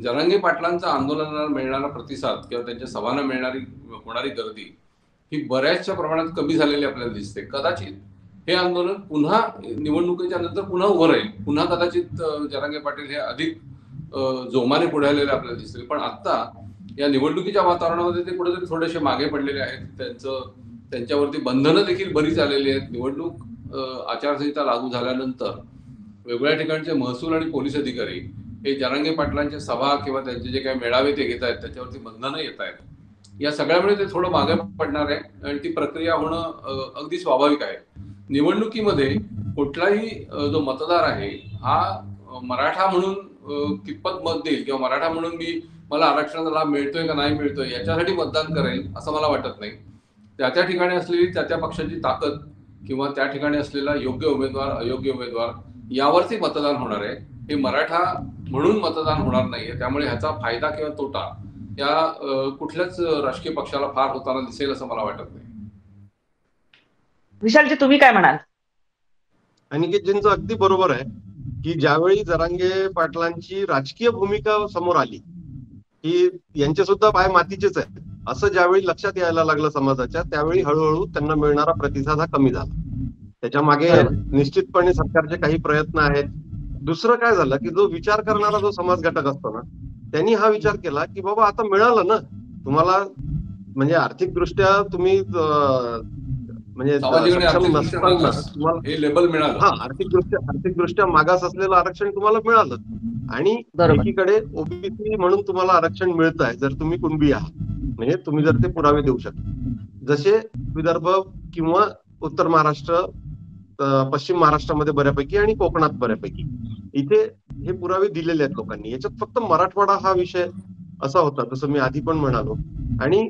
जरांगे पाटलांचा आंदोलनाला मिळणारा प्रतिसाद किंवा त्यांच्या सभांना होणारी गर्दी ही बऱ्याचशा प्रमाणात कमी झालेली आपल्याला दिसते. कदाचित हे आंदोलन पुन्हा निवडणुकीच्या नंतर पुन्हा उभं राहील. पुन्हा कदाचित जरांगे पाटील हे अधिक जोमाने पुढे आलेले आपल्याला दिसतील. पण आता या निवडणुकीच्या वातावरणामध्ये ते कुठेतरी थोडेसे मागे पडलेले आहेत. त्यांच्यावरती बंधनं देखील बरीच आलेली आहेत. निवडणूक आचारसंहिता लागू झाल्यानंतर वेगवेगळ्या ठिकाणचे महसूल आणि पोलीस अधिकारी हे जरांगे पाटलांच्या सभा किंवा त्यांचे जे काही मेळावे ते घेत आहेत त्याच्यावरती बंधनं येत आहेत. या सगळ्यामुळे ते थोडं मागे पडणार आहे आणि ती प्रक्रिया होणं अगदी स्वाभाविक आहे. निवडणुकीमध्ये कुठलाही जो मतदार आहे हा मराठा म्हणून कितपत मत देईल किंवा मराठा म्हणून मला आरक्षणाचा लाभ मिळतोय का नाही मिळतोय याच्यासाठी मतदान करेल असं मला वाटत नाही. त्या ठिकाणी असलेली त्या पक्षाची ताकद किंवा त्या ठिकाणी असलेला योग्य उमेदवार अयोग्य उमेदवार यावरती मतदान होणार आहे. हे मराठा म्हणून मतदान होणार नाहीये. त्यामुळे ह्याचा फायदा किंवा तोटा या कुठल्याच राजकीय पक्षाला फार होताना दिसेल असं मला वाटत नाही. विशालजी तुम्ही काय म्हणाल? अनिकेतजींचं अगदी बरोबर आहे की ज्यावेळी जरांगे पाटलांची राजकीय भूमिका समोर आली की यांचे सुद्धा पाय मातीचेच आहेत असं ज्यावेळी लक्षात यायला लागलं समाजाच्या, त्यावेळी हळूहळू त्यांना मिळणारा प्रतिसाद हा कमी झाला. त्याच्या मागे निश्चितपणे सरकारचे काही प्रयत्न आहेत. दुसरं काय झालं की जो विचार करणारा जो समाज घटक असतो ना, त्यांनी हा विचार केला की बाबा आता मिळालं ना तुम्हाला, म्हणजे आर्थिकदृष्ट्या तुम्ही म्हणजे सक्षम नसताना तुम्हाला हे लेबल मिळालं. हा, आर्थिकदृष्ट्या मागास असलेलं आरक्षण तुम्हाला मिळालं आणि एकीकडे ओबीसी म्हणून तुम्हाला आरक्षण मिळत आहे जर तुम्ही कुणबी आहात, म्हणजे तुम्ही जर ते पुरावे देऊ शकता. जसे विदर्भ किंवा उत्तर महाराष्ट्र, पश्चिम महाराष्ट्रामध्ये बऱ्यापैकी आणि कोकणात बऱ्यापैकी इथे हे पुरावे दिलेले आहेत लोकांनी. याच्यात फक्त मराठवाडा हा विषय असा होता, जसं मी आधी पण म्हणालो. आणि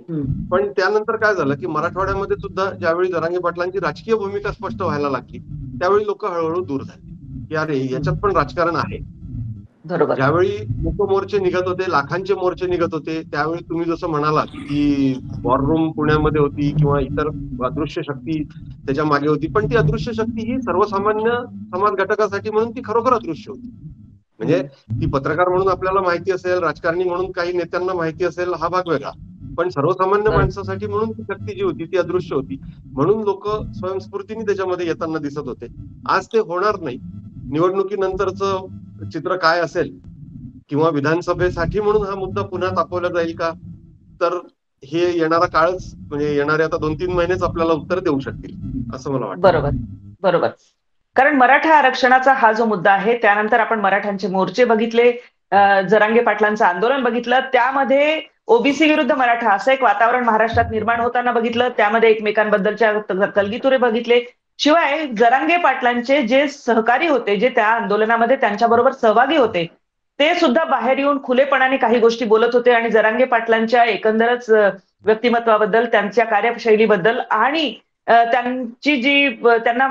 पण त्यानंतर काय झालं की मराठवाड्यामध्ये सुद्धा ज्यावेळी जरांगे पाटलांची राजकीय भूमिका स्पष्ट व्हायला लागली त्यावेळी लोक हळूहळू दूर झाले की अरे याच्यात पण राजकारण आहे. बरोबर. ज्यावेळी मोर्चे निघत होते, लाखांचे मोर्चे निघत होते, त्यावेळी तुम्ही जसं म्हणालात की वॉर रूम पुण्यामध्ये होती किंवा इतर अदृश्य शक्ती त्याच्या मागे होती, पण ती अदृश्य शक्ती ही सर्वसामान्य समाज घटकासाठी म्हणून ती खरोखर अदृश्य होती. म्हणजे ती पत्रकार म्हणून आपल्याला माहिती असेल, राजकारणी म्हणून काही नेत्यांना माहिती असेल, हा भाग वेगळा. पण सर्वसामान्य माणसासाठी म्हणून ती शक्ती जी होती ती अदृश्य होती. म्हणून लोक स्वयंस्फूर्तीने त्याच्यामध्ये येताना दिसत होते. आज ते होणार नाही. निवडणुकीनंतरचं चित्र काय असेल किंवा विधानसभेसाठी म्हणून हा मुद्दा पुन्हा तापवला जाईल का, तर हे येणारा काळच, म्हणजे येणारे आता 2-3 महिनेच आपल्याला उत्तर देऊ शकतील असं मला वाटतं. बरोबर. बरोबर. कारण मराठा आरक्षणाचा हा जो मुद्दा आहे, त्यानंतर आपण मराठ्यांचे मोर्चे बघितले, जरांगे पाटलांचं आंदोलन बघितलं, त्यामध्ये ओबीसी विरुद्ध मराठा असं एक वातावरण महाराष्ट्रात निर्माण होताना बघितलं, त्यामध्ये एकमेकांबद्दलच्या कलगीतुरे बघितले. शिवाय जरांगे पाटलांचे जे सहकारी होते, जे त्या आंदोलनामध्ये त्यांच्याबरोबर सहभागी होते, ते सुद्धा बाहेर येऊन खुलेपणाने काही गोष्टी बोलत होते आणि जरांगे पाटलांच्या एकंदरच व्यक्तिमत्वाबद्दल, त्यांच्या कार्यशैलीबद्दल आणि त्यांची जी त्यांना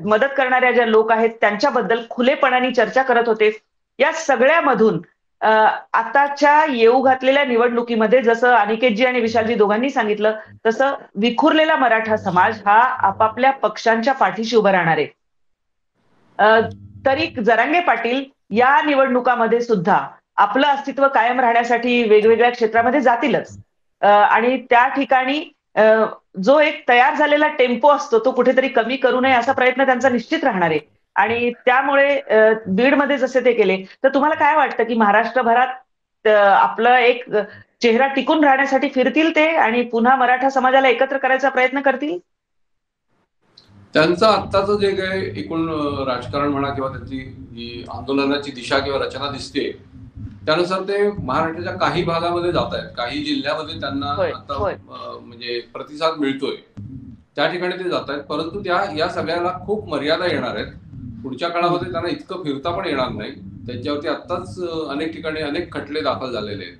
मदत करणाऱ्या ज्या लोक आहेत त्यांच्याबद्दल खुलेपणाने चर्चा करत होते. या सगळ्यामधून आताच्या येऊ घातलेल्या निवडणुकीमध्ये जसं अनिकेतजी आणि विशालजी दोघांनी सांगितलं, तसं विखुरलेला मराठा समाज हा आपापल्या पक्षांच्या पाठीशी उभं राहणार आहे. तरी जरांगे पाटील या निवडणुकामध्ये सुद्धा आपलं अस्तित्व कायम राहण्यासाठी वेगवेगळ्या क्षेत्रामध्ये जातीलच. आणि त्या ठिकाणी जो एक तयार झालेला टेम्पो असतो तो कुठेतरी कमी करू नये असा प्रयत्न त्यांचा निश्चित राहणार आहे. आणि त्यामुळे बीडमध्ये जसे ते केले, तर तुम्हाला काय वाटतं की महाराष्ट्रभरात आपलं एक चेहरा टिकून राहण्यासाठी फिरतील ते आणि पुन्हा मराठा समाजाला एकत्र करायचा प्रयत्न करतील? त्यांचं आत्ताचं जे काही एकूण राजकारण म्हणा किंवा त्यांची जी आंदोलनाची दिशा किंवा रचना दिसते त्यानुसार ते महाराष्ट्राच्या काही भागामध्ये जात आहेत, काही जिल्ह्यामध्ये त्यांना आता म्हणजे प्रतिसाद मिळतोय, त्या ठिकाणी ते जात आहेत. परंतु या सगळ्याला खूप मर्यादा येणार आहेत. पुढच्या काळामध्ये त्यांना इतकं फिरता पण येणार नाही. त्यांच्यावरती आत्ताच अनेक ठिकाणी अनेक खटले दाखल झालेले आहेत.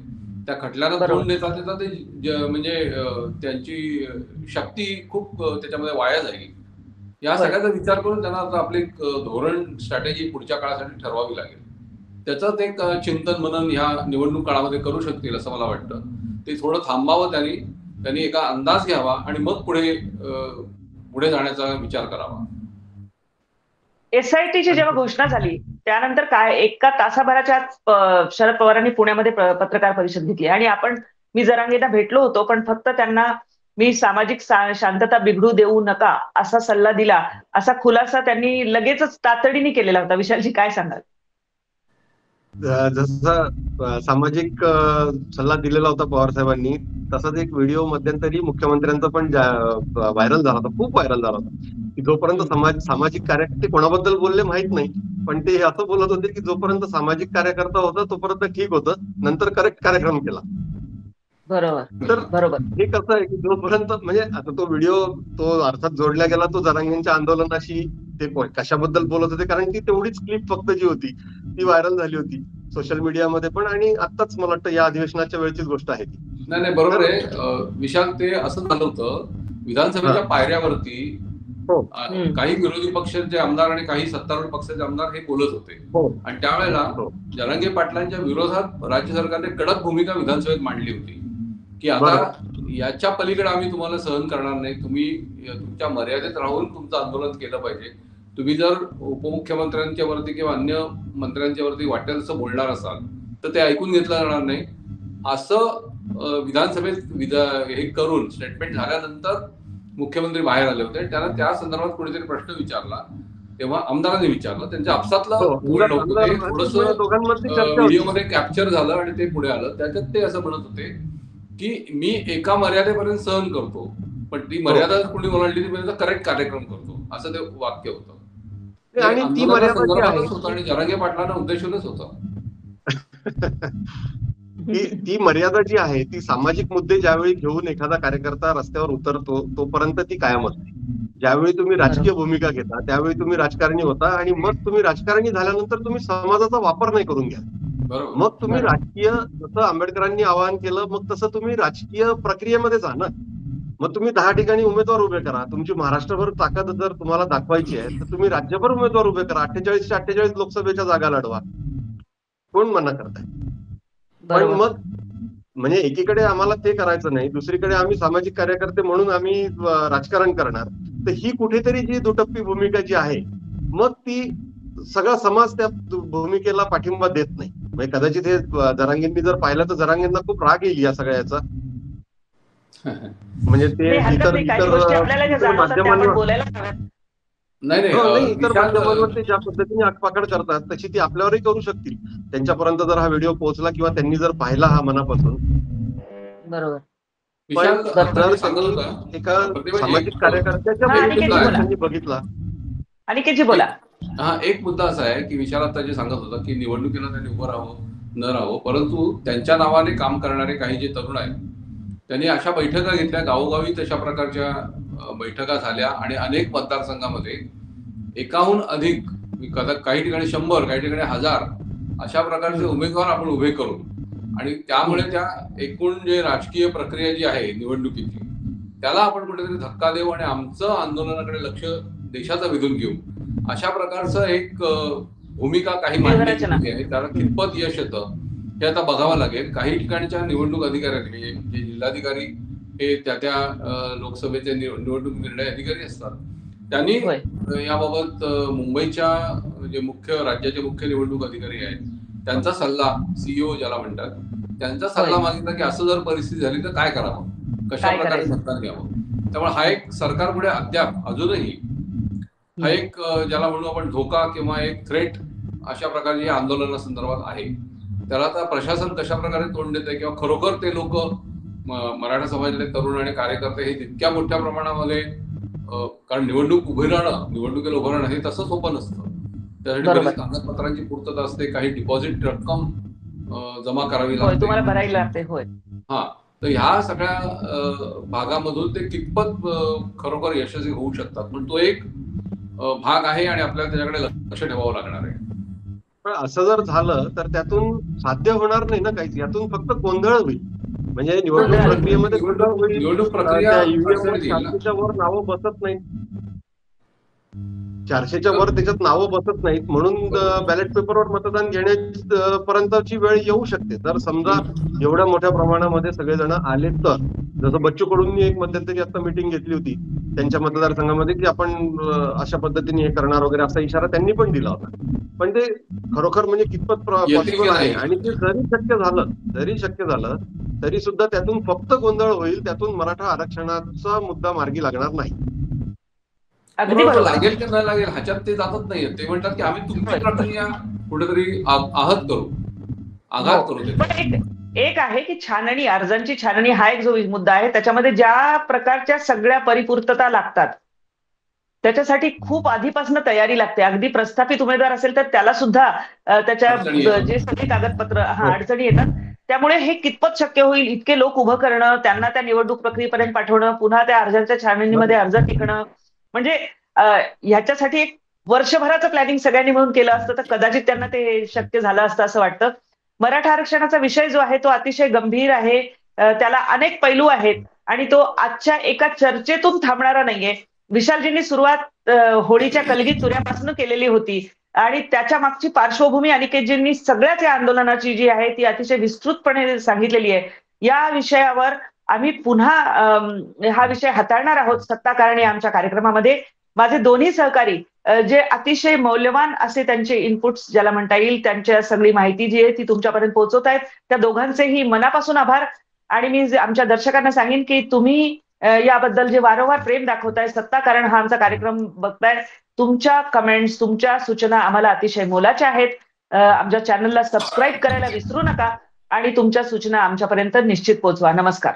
त्या खटल्याला तोंड देता देता ते म्हणजे त्यांची शक्ती खूप त्याच्यामध्ये वाया जाईल. या सगळ्याचा विचार करून त्यांना आता आपली धोरण स्ट्रॅटेजी पुढच्या काळासाठी ठरवावी लागेल. त्याचं एक चिंतन मनन ह्या निवडणूक काळामध्ये करू शकतील असं मला वाटतं. ते थोडं थांबावं, त्यांनी एका अंदाज घ्यावा आणि मग पुढे जाण्याचा विचार करावा. एसआयटीची जेव्हा घोषणा झाली त्यानंतर काय एका तासाभराच्या शरद पवारांनी पुण्यामध्ये पत्रकार परिषद घेतली आणि मी जरांगेंना भेटलो होतो, पण फक्त त्यांना मी सामाजिक शांतता बिघडू देऊ नका असा सल्ला दिला, असा खुलासा त्यांनी लगेचच तातडीने केलेला होता. विशालजी काय सांगाल? जसा सामाजिक सल्ला दिलेला होता पवार साहेबांनी, तसाच एक व्हिडिओ मध्यंतरी मुख्यमंत्र्यांचा पण व्हायरल झाला होता, खूप व्हायरल झाला होता. की जोपर्यंत सामाजिक कार्यकर्ते कोणाबद्दल बोलले माहित नाही, पण ते असं बोलत होते की जोपर्यंत सामाजिक कार्यकर्ता होता तोपर्यंत ठीक होतं, नंतर करेक्ट कार्यक्रम केला. तर हे कसं आहे की जोपर्यंत म्हणजे आता तो व्हिडिओ तो अर्थात जोडला गेला तो जरांगेंच्या आंदोलनाशी, ते कशाबद्दल बोलत होते, कारण ती तेवढीच क्लिप फक्त जी होती ती व्हायरल झाली होती सोशल मीडियामध्ये पण, आणि आत्ताच मला वाटतं या अधिवेशनाच्या वेळचीच गोष्ट आहे ती. नाही बरोबर आहे विशाल. ते असं झालं होतं विधानसभेच्या पायऱ्यावरती काही विरोधी पक्षाचे आमदार आणि काही सत्तारूढ पक्षाचे आमदार हे बोलत होते, आणि त्यावेळेला जरांगे पाटलांच्या विरोधात राज्य सरकारने कडक भूमिका विधानसभेत मांडली होती की आता याच्या पलीकडे आम्ही तुम्हाला सहन करणार नाही, तुम्ही तुमच्या मर्यादेत राहून तुमचं आंदोलन केलं पाहिजे. तुम्ही जर उपमुख्यमंत्र्यांच्या वरती किंवा अन्य मंत्र्यांच्या वरती वाटेल तसं बोलणार असाल तर ते ऐकून घेतलं जाणार नाही, असं विधानसभेत हे करून स्टेटमेंट झाल्यानंतर मुख्यमंत्री बाहेर आले होते. त्यांना त्या संदर्भात कोणीतरी प्रश्न विचारला, तेव्हा आमदारांनी विचारलं, त्यांच्या आपसातलं बोलणं होतं, ते थोडंसं व्हिडिओमध्ये कॅप्चर झालं आणि ते पुढे आलं. त्याच्यात ते असं म्हणत होते की मी एका मर्यादेपर्यंत सहन करतो, पण ती मर्यादा कोणी ओलांडली ती करेक्ट कार्यक्रम करतो, असं ते वाक्य होतं. आणि ती मर्यादा आणि जरांगे पाटलांना उद्देशूनच होतं. ती मर्यादा जी आहे ती सामाजिक मुद्दे ज्यावेळी घेऊन एखादा कार्यकर्ता रस्त्यावर उतरतो तोपर्यंत ती कायम असते. ज्यावेळी तुम्ही राजकीय भूमिका घेता त्यावेळी तुम्ही राजकारणी होता, आणि मग तुम्ही राजकारणी झाल्यानंतर तुम्ही समाजाचा वापर नाही करून घ्या. मग तुम्ही राजकीय, जसं आंबेडकरांनी आवाहन केलं मग तसं तुम्ही राजकीय प्रक्रियेमध्ये जा ना. मग तुम्ही 10 ठिकाणी उमेदवार उभे करा. तुमची महाराष्ट्रभर ताकद जर तुम्हाला दाखवायची आहे तर तुम्ही राज्यभर उमेदवार उभे करा. 48च्या 48 लोकसभेच्या जागा लढवा. कोण मना करताय? पण बरोबर. मग म्हणजे एकीकडे आम्हाला ते करायचं नाही, दुसरीकडे आम्ही सामाजिक कार्यकर्ते म्हणून आम्ही राजकारण करणार. तर ही कुठेतरी जी दुटप्पी भूमिका जी आहे, मग ती सगळा समाज त्या भूमिकेला पाठिंबा देत नाही. म्हणजे कदाचित हे जरांगेंनी जर पाहिलं तर जरांगेंना खूप राग येईल या सगळ्याचा. म्हणजे ते नाही, हरकत इतर नाही. काही इतर गोष्टी आपल्याला ज्या इतर जाणवतात त्या आपण माध्यमांवर बोलायला हव्यात. नाही नाही हो, नाही इतर विशाल माध्यमांवर ते ज्या पद्धतीने आगपाखड करतात तशी ती आपल्यावरही करू शकतील. त्यांच्यापर्यंत जर हा व्हिडिओ पोहोचला किंवा त्यांनी जर पाहिला हा मनापासून. बरोबर. पण विशाल आता जर जे सांगत त्यांनी होता एका प्रतिभा सामाजिक कार्यकर्त्याच्या हा, एक मुद्दा अनिकेतजी भूमिकेतून जर बोला. आहे. त्यांनी बघितला. अनिकेतजी बोला. एक मुद्दा असा आहे की विशाल आता जे सांगत होता की निवडणुकीला त्यांनी उभं राहावं न राहावं, परंतु त्यांच्या नावाने काम करणारे काही जे तरुण आहेत त्यांनी अशा बैठका घेतल्या, गावोगावी तशा प्रकारच्या बैठका झाल्या आणि अनेक मतदारसंघामध्ये एकाहून अधिक, काही ठिकाणी 100, काही ठिकाणी 1000 अशा प्रकारचे उमेदवार आपण उभे करू आणि त्यामुळे त्या एकूण जे राजकीय प्रक्रिया जी आहे निवडणुकीची त्याला आपण कुठेतरी धक्का देऊ आणि आमचं आंदोलनाकडे लक्ष देशाचं वेधून घेऊ, अशा प्रकारचं एक भूमिका काही मांडण्यात व्यूहरचना. आलेली आहे. त्याला कितपत यश येतं हे आता बघावं लागेल. काही ठिकाणच्या निवडणूक अधिकाऱ्यांनी, जे जिल्हाधिकारी हे त्या लोकसभेचे निवडणूक निर्णय अधिकारी असतात, त्यांनी होय. याबाबत मुंबईच्या जे राज्याचे मुख्य निवडणूक अधिकारी आहेत त्यांचा सल्ला, सीईओ ज्याला म्हणतात, त्यांचा सल्ला होय. मागितला की असं जर परिस्थिती झाली तर काय करावं, कशा काय प्रकारे करायचं? मतदान घ्यावं. त्यामुळे हा एक सरकारपुढे अद्याप अजूनही हा एक ज्याला म्हणू आपण धोका किंवा एक थ्रेट अशा प्रकारच्या या आंदोलनासंदर्भात आहे. त्याला आता प्रशासन कशा प्रकारे तोंड देत आहे किंवा खरोखर ते लोक मराठा समाजातले तरुण आणि कार्यकर्ते हे तितक्या मोठ्या प्रमाणामध्ये, कारण निवडणुकीला उभं राहणं हे तसं सोपं नसतं. त्यासाठी बरीच कागदपत्रांची पूर्तता असते, काही डिपॉझिट रक्कम जमा करावी लागते, तुम्हाला भरायला लागते. होय. हा. तर ह्या सगळ्या भागामधून ते कितपत खरोखर यशस्वी होऊ शकतात, पण तो एक भाग आहे आणि आपल्याला त्याच्याकडे लक्ष ठेवावं लागणार आहे. पण असं जर झालं तर त्यातून साध्य होणार नाही ना काहीच, यातून फक्त गोंधळ होईल. म्हणजे निवडणूक प्रक्रियेमध्ये गोंधळ होईल. निवडणूक प्रक्रिया त्या ईव्हीएम वर अडचणीत येईल ना. 400च्या वर नावं बसत नाहीत. 400च्या वर त्याच्यात नावं बसत नाहीत म्हणून बॅलेट पेपरवर मतदान घेण्यापर्यंतची वेळ येऊ शकते. जर समजा एवढ्या मोठ्या प्रमाणामध्ये सगळेजण आले तर, जसं बच्चू कडूंनी एक मध्यंतरी आता मीटिंग घेतली होती त्यांच्या मतदारसंघामध्ये की आपण अशा पद्धतीने हे करणार वगैरे, असा इशारा त्यांनी पण दिला होता. पण ते खरोखर म्हणजे कितपत पॉसिबल आहे, आणि ते जरी शक्य झालं तरी सुद्धा त्यातून फक्त गोंधळ होईल, त्यातून मराठा आरक्षणाचा मुद्दा मार्गी लागणार नाही. अगदी बरोबर. लागेल की न लागेल ह्याच्यात ते जातच नाहीये. ते म्हणतात की आम्ही तुमची प्रक्रिया कुठेतरी आघात करू. पण एक आहे की छाननी, अर्जांची छाननी हा एक जो मुद्दा आहे, त्याच्यामध्ये ज्या प्रकारच्या सगळ्या परिपूर्तता लागतात त्याच्यासाठी खूप आधीपासून तयारी लागते. अगदी प्रस्थापित उमेदवार असेल तर त्याला सुद्धा त्याच्या जे सगळी कागदपत्र अडचणी येतात. त्यामुळे हे कितपत शक्य होईल इतके लोक उभं करणं, त्यांना त्या निवडणूक प्रक्रियेपर्यंत पाठवणं, पुन्हा त्या अर्जांच्या छाननीमध्ये अर्ज टिकणं, म्हणजे ह्याच्यासाठी एक वर्षभराचं प्लॅनिंग सगळ्यांनी मिळून केलं असतं तर कदाचित त्यांना ते शक्य झालं असतं असं वाटतं. मराठा आरक्षणाचा विषय जो आहे तो अतिशय गंभीर आहे. त्याला अनेक पैलू आहेत आणि तो आजच्या एका चर्चेतून थांबणारा नाहीये. विशालजींनी सुरुवात होळीच्या कलगी चुऱ्यापासून केलेली होती आणि त्याच्या मागची पार्श्वभूमी अनिकेतजींनी सगळ्याच या आंदोलनाची जी आहे ती अतिशय विस्तृतपणे सांगितलेली आहे. या विषयावर आम्ही पुन्हा हा विषय हाताळणार आहोत सत्ता कारणी आमच्या कार्यक्रमामध्ये. माझे दोन्ही सहकारी जे अतिशय मौल्यवान असे त्यांचे इनपुट्स ज्याला म्हणता येईल, त्यांच्या सगळी माहिती जी आहे ती तुमच्यापर्यंत पोहोचवत आहेत, त्या दोघांचेही मनापासून आभार. आणि मी आमच्या दर्शकांना सांगेन की तुम्ही याबद्दल जे वारंवार प्रेम दाखवताय, सत्ता कारण हा आमचा कार्यक्रम बघताय, तुमच्या कमेंट्स, तुमच्या सूचना आम्हाला अतिशय मोलाच्या आहेत. आमच्या चॅनलला सबस्क्राईब करायला विसरू नका आणि तुमच्या सूचना आमच्यापर्यंत निश्चित पोहोचवा. नमस्कार.